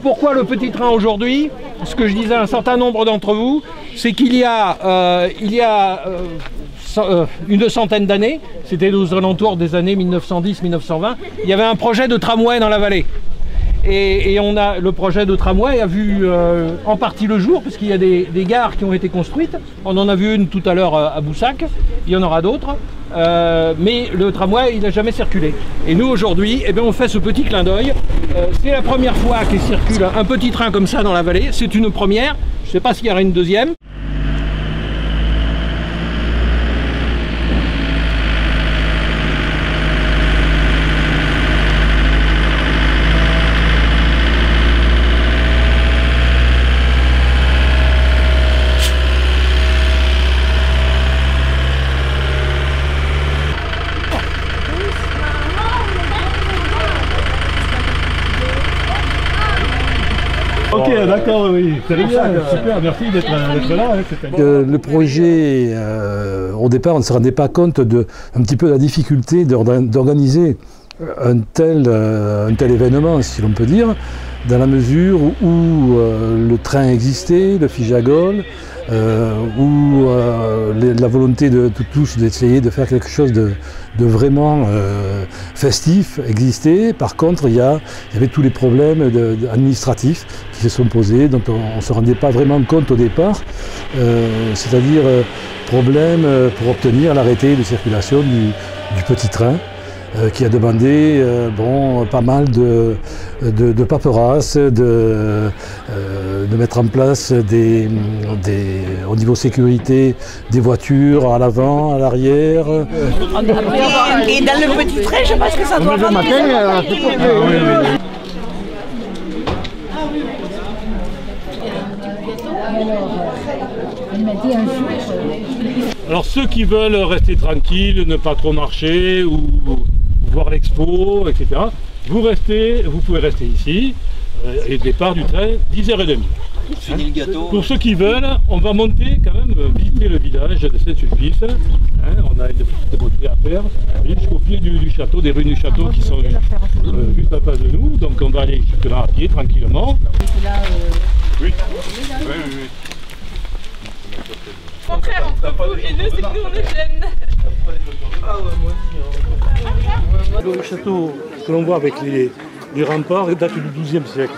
Pourquoi le petit train aujourd'hui? Ce que je disais à un certain nombre d'entre vous, c'est qu'il y a, une centaine d'années, c'était aux alentours des années 1910-1920, il y avait un projet de tramway dans la vallée. Et le projet de tramway a vu en partie le jour, puisqu'il y a des gares qui ont été construites. On en a vu une tout à l'heure à Boussac, il y en aura d'autres. Mais le tramway, il n'a jamais circulé. Et nous, aujourd'hui, eh bien, on fait ce petit clin d'œil. C'est la première fois qu'il circule un petit train comme ça dans la vallée. C'est une première. Je ne sais pas s'il y aura une deuxième. Ok, d'accord, oui, très bien, super, merci d'être là. Le projet, au départ, on ne se rendait pas compte un petit peu de la difficulté d'organiser un tel événement, si l'on peut dire, dans la mesure où le train existait, le Fijagol, où la volonté de tous d'essayer de faire quelque chose de vraiment festif existait. Par contre, il y avait tous les problèmes administratifs qui se sont posés, dont on ne se rendait pas vraiment compte au départ, c'est-à-dire problème pour obtenir l'arrêté de circulation du petit train, qui a demandé pas mal de paperasse, de mettre en place au niveau sécurité des voitures à l'avant, à l'arrière. Et dans le petit train, je pense que ça doit prendre Alors ceux qui veulent rester tranquilles, ne pas trop marcher ou voir l'expo, etc. Vous pouvez rester ici, et le départ du train, 10h30. Fini le gâteau. Pour ceux qui veulent, on va monter quand même, visiter le village de Saint-Sulpice. On a une petite montée à faire, jusqu'au pied du château, des ruines du château qui sont juste en face de nous. Donc on va aller jusque-là à pied, tranquillement. Oui. Au contraire, entre vous et nous, c'est que nous on est jeunes. Le château que l'on voit avec les remparts date du XIIe siècle.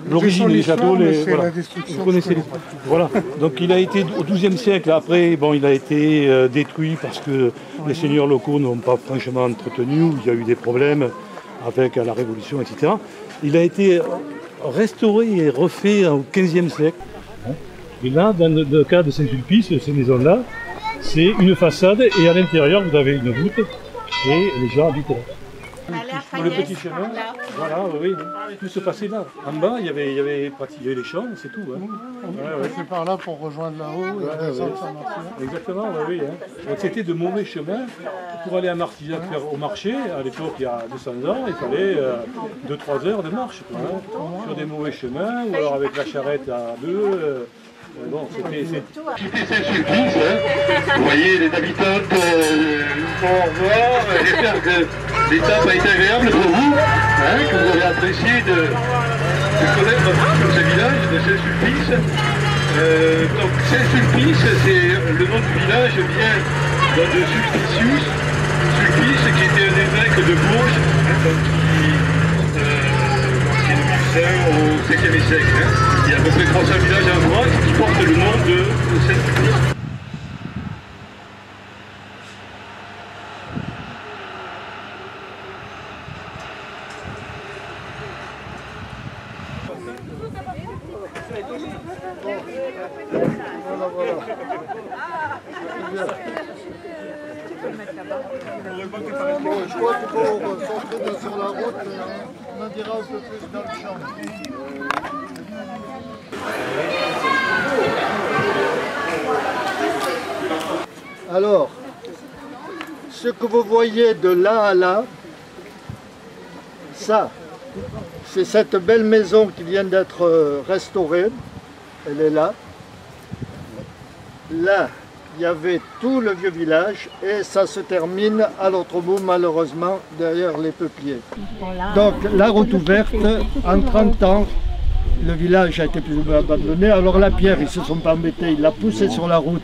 L'origine des châteaux, vous connaissez les... Voilà. Donc il a été au XIIe siècle. Après, il a été détruit parce que les seigneurs locaux n'ont pas franchement entretenu, ou il y a eu des problèmes avec la Révolution, etc. Il a été restauré et refait au XVe siècle. Et là, dans le cas de Saint-Sulpice, ces maisons-là, c'est une façade et à l'intérieur, vous avez une voûte et les gens habitent là. Pour le petit chemin, voilà, oui, tout se passait là. En bas, il y avait les champs, c'est tout. C'est par là pour rejoindre là-haut. Exactement, oui. Donc c'était de mauvais chemins. Pour aller à Martillac faire au marché, à l'époque, il y a 200 ans, il fallait 2-3 heures de marche. Sur des mauvais chemins, ou alors avec la charrette à deux. Bon, c'était Saint-Sulpice, vous voyez les habitants au revoir, j'espère que l'étape a été agréable pour vous, que vous avez apprécié de connaître ce village de Saint-Sulpice. Donc Saint-Sulpice, le nom du village vient de Sulpicius, Sulpice qui était un évêque de Bourges, qui est devenu saint au 7e siècle. Il y a à peu près 300 villages en France qui portent le nom de Saint-Sulpice. Je crois qu'il faut sortir sur la route, on en dira un peu plus dans le champ. Alors, ce que vous voyez de là à là, ça, c'est cette belle maison qui vient d'être restaurée. Elle est là. Là, il y avait tout le vieux village et ça se termine à l'autre bout, malheureusement, derrière les peupliers. Donc, la route ouverte, en 30 ans, le village a été plus ou moins abandonné. Alors la pierre, ils ne se sont pas embêtés, ils la poussaient sur la route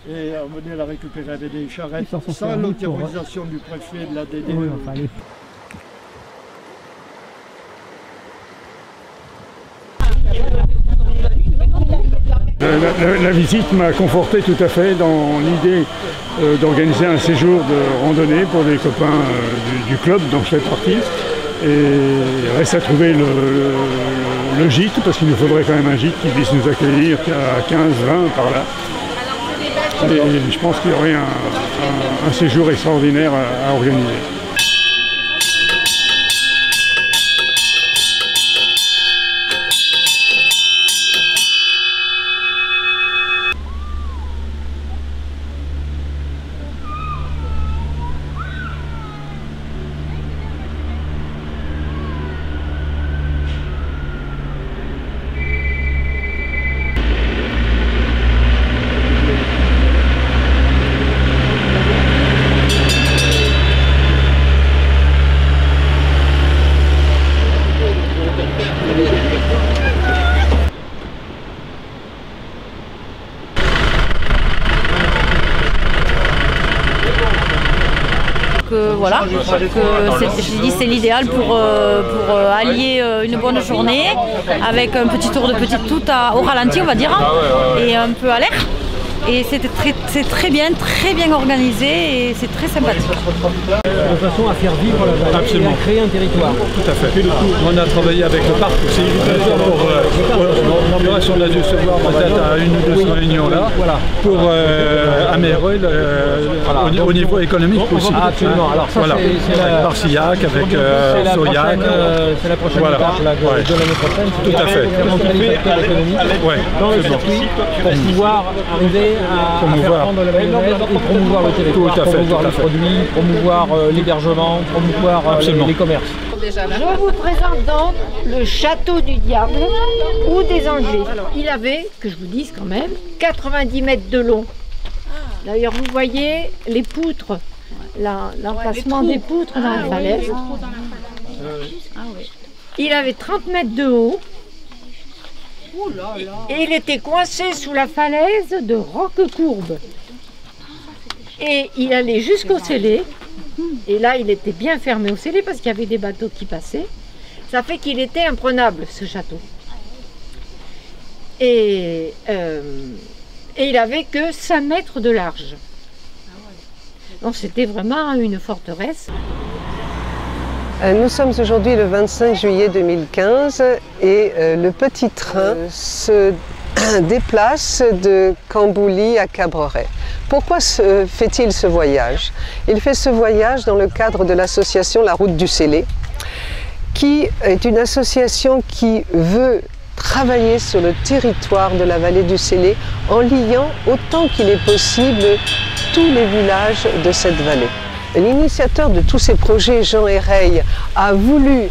et on venait la récupérer avec des charrettes sans l'autorisation du préfet de la DD. Oui, enfin, La visite m'a conforté tout à fait dans l'idée d'organiser un séjour de randonnée pour des copains du club dont je fais partie. Et reste à trouver le gîte, parce qu'il nous faudrait quand même un gîte qui puisse nous accueillir à 15, 20 par là. Et je pense qu'il y aurait un séjour extraordinaire à organiser. Voilà, c'est l'idéal pour allier une bonne journée avec un petit tour de petite toute au ralenti, on va dire, et un peu à l'air. Et c'est très bien organisé et c'est très sympathique. De façon à faire vivre la vallée. Absolument. Et à créer un territoire. Tout à fait. On a travaillé avec le parc aussi pour l'amélioration de la vue se voir peut-être à 1 ou 200 réunions là, pour améliorer au niveau économique aussi. Absolument. Alors ça, voilà. c'est avec Barcillac, avec Soyac. C'est la prochaine étape de l'année prochaine. Tout à fait. Faire monter les acteurs économiques dans le circuit pour pouvoir arriver à faire prendre la mayonnaise et promouvoir le territoire, promouvoir les produits, promouvoir l'hébergement, promouvoir les commerces. Je vous présente donc le château du Diable ou des Anglais. Alors, il avait, que je vous dise quand même, 90 mètres de long. D'ailleurs, vous voyez les poutres, l'emplacement des poutres dans la falaise. Il avait 30 mètres de haut. Et il était coincé sous la falaise de Roquecourbe. Et il allait jusqu'au scellé. Et là, il était bien fermé au scellé parce qu'il y avait des bateaux qui passaient. Ça fait qu'il était imprenable, ce château. Et il avait que 5 mètres de large. Donc c'était vraiment une forteresse. Nous sommes aujourd'hui le 25 juillet 2015 et le petit train se déplace de Cambouli à Cabreray. Pourquoi fait-il ce voyage? Il fait ce voyage dans le cadre de l'association La Route du Scellé, qui est une association qui veut travailler sur le territoire de la vallée du Scellé en liant autant qu'il est possible tous les villages de cette vallée. L'initiateur de tous ces projets, Jean Héreil, a voulu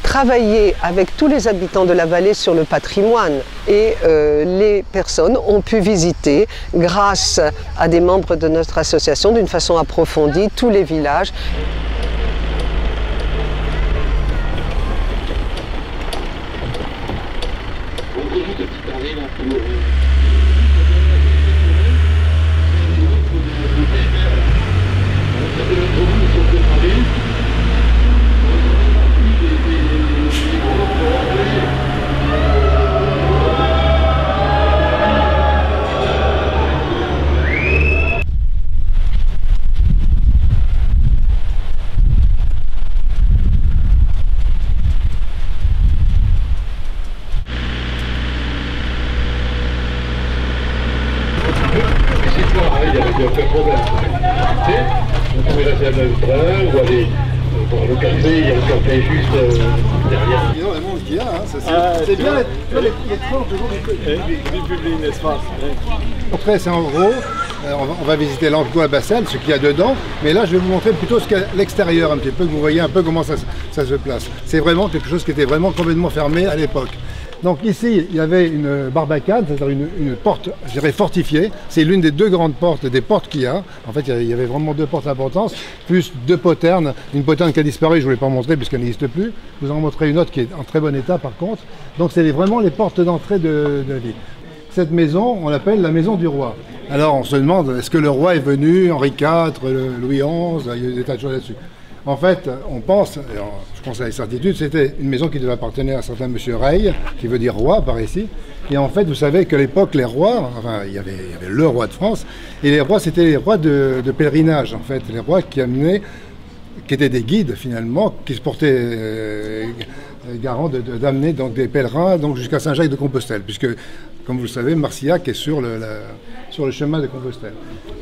travailler avec tous les habitants de la vallée sur le patrimoine et les personnes ont pu visiter, grâce à des membres de notre association, d'une façon approfondie, tous les villages. Vous pouvez rester à le ou aller boire le café, il y a le café juste derrière. Énormément ce qu'il y a, c'est bien les tranches de vie publique, n'est-ce pas? Après, c'est en gros, on va visiter l'Antoine Bassel, ce qu'il y a dedans, mais là je vais vous montrer plutôt ce qu'il y a à l'extérieur un petit peu, que vous voyez un peu comment ça se place. C'est vraiment quelque chose qui était vraiment complètement fermé à l'époque. Donc ici, il y avait une barbacane, c'est-à-dire une porte, je dirais, fortifiée. C'est l'une des deux grandes portes, des portes qu'il y a. En fait, il y avait vraiment deux portes d'importance, plus deux poternes. Une poterne qui a disparu, je ne voulais pas montrer puisqu'elle n'existe plus. Je vous en montrer une autre qui est en très bon état par contre. Donc c'est vraiment les portes d'entrée de la ville. Cette maison, on l'appelle la maison du roi. Alors on se demande, est-ce que le roi est venu, Henri IV, Louis XI, il y a des tas de choses là-dessus. En fait, on pense, je pense à la certitude, c'était une maison qui devait appartenir à un certain monsieur Reille, qui veut dire roi par ici. Et en fait, vous savez qu'à l'époque, les rois, enfin, il y avait le roi de France, et les rois, c'était les rois de pèlerinage, en fait. Les rois qui amenaient, qui étaient des guides finalement, qui se portaient garant d'amener donc des pèlerins donc jusqu'à Saint-Jacques de Compostelle, puisque, comme vous le savez, Marcillac est sur le chemin de Compostelle.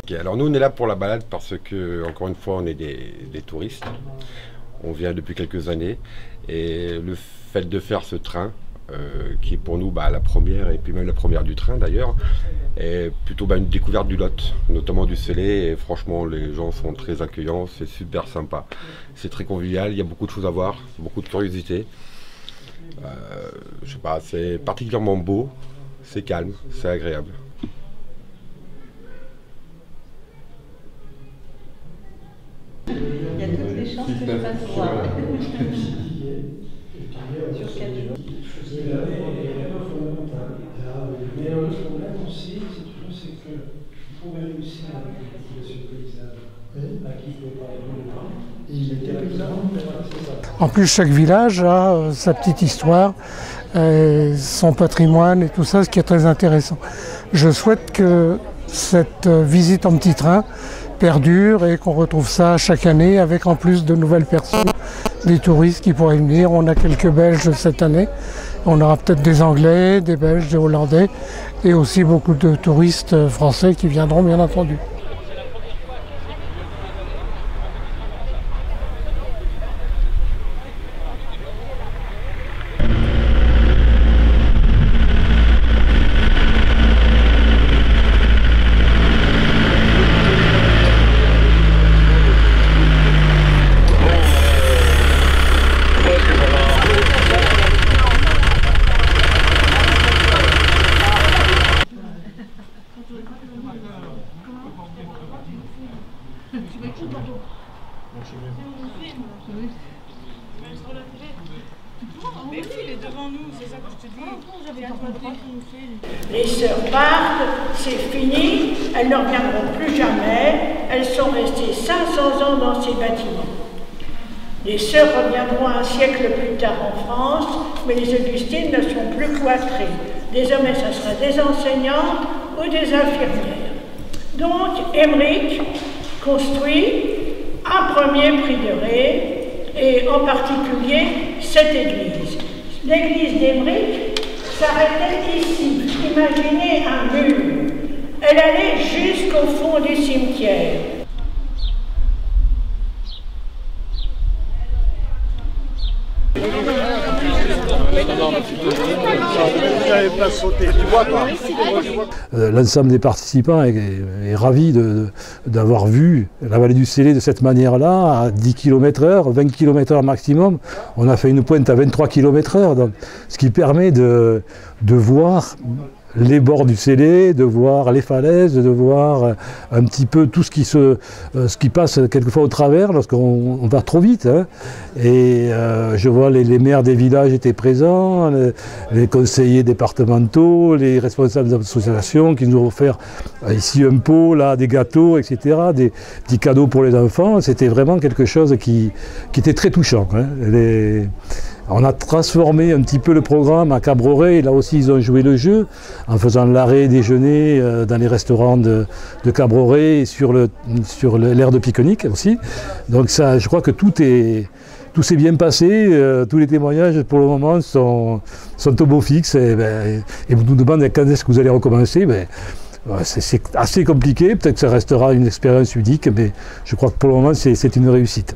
Okay, alors nous on est là pour la balade parce que, encore une fois, on est des touristes. On vient depuis quelques années et le fait de faire ce train, qui est pour nous la première, et puis même la première du train d'ailleurs, est plutôt une découverte du Lot, notamment du Célé, et franchement les gens sont très accueillants, c'est super sympa. C'est très convivial, il y a beaucoup de choses à voir, beaucoup de curiosité. Je sais pas, c'est particulièrement beau, c'est calme, c'est agréable. Il y a toutes les chances que je fasse voir. Sur 4 jours. Mais le problème aussi, c'est que pour réussir à la population paysanne, à qui il faut parler de temps, il était paysan. En plus, chaque village a sa petite histoire, son patrimoine et tout ça, ce qui est très intéressant. Je souhaite que cette visite en petit train perdure et qu'on retrouve ça chaque année avec en plus de nouvelles personnes, des touristes qui pourraient venir. On a quelques Belges cette année, on aura peut-être des Anglais, des Belges, des Hollandais et aussi beaucoup de touristes français qui viendront bien entendu. Mais oui, il est devant nous, c'est ça que je te dis. Les sœurs partent, c'est fini, elles ne reviendront plus jamais, elles sont restées 500 ans dans ces bâtiments. Les sœurs reviendront un siècle plus tard en France, mais les Augustines ne sont plus cloîtrées. Désormais, ce sera des enseignantes ou des infirmières. Donc, Emmerich construit un premier prieuré, et en particulier cette église. L'église d'Emmerich s'arrêtait ici. Imaginez un mur. Elle allait jusqu'au fond du cimetière. L'ensemble des participants est ravi d'avoir vu la vallée du Célé de cette manière-là, à 10 km/h, 20 km/h maximum. On a fait une pointe à 23 km/h, donc, ce qui permet de voir les bords du Célé, de voir les falaises, de voir un petit peu tout ce qui passe quelquefois au travers lorsqu'on va trop vite. Hein. Et je vois les maires des villages étaient présents, les conseillers départementaux, les responsables d'associations qui nous ont offert ici un pot, là des gâteaux, etc., des petits cadeaux pour les enfants. C'était vraiment quelque chose qui était très touchant. Hein. On a transformé un petit peu le programme à Cabreret, là aussi ils ont joué le jeu, en faisant l'arrêt déjeuner dans les restaurants de Cabreret et sur l'aire de pique-nique aussi. Donc ça, je crois que tout s'est bien passé, tous les témoignages pour le moment sont au beau fixe et vous nous demandez quand est-ce que vous allez recommencer. C'est assez compliqué, peut-être que ça restera une expérience unique, mais je crois que pour le moment c'est une réussite.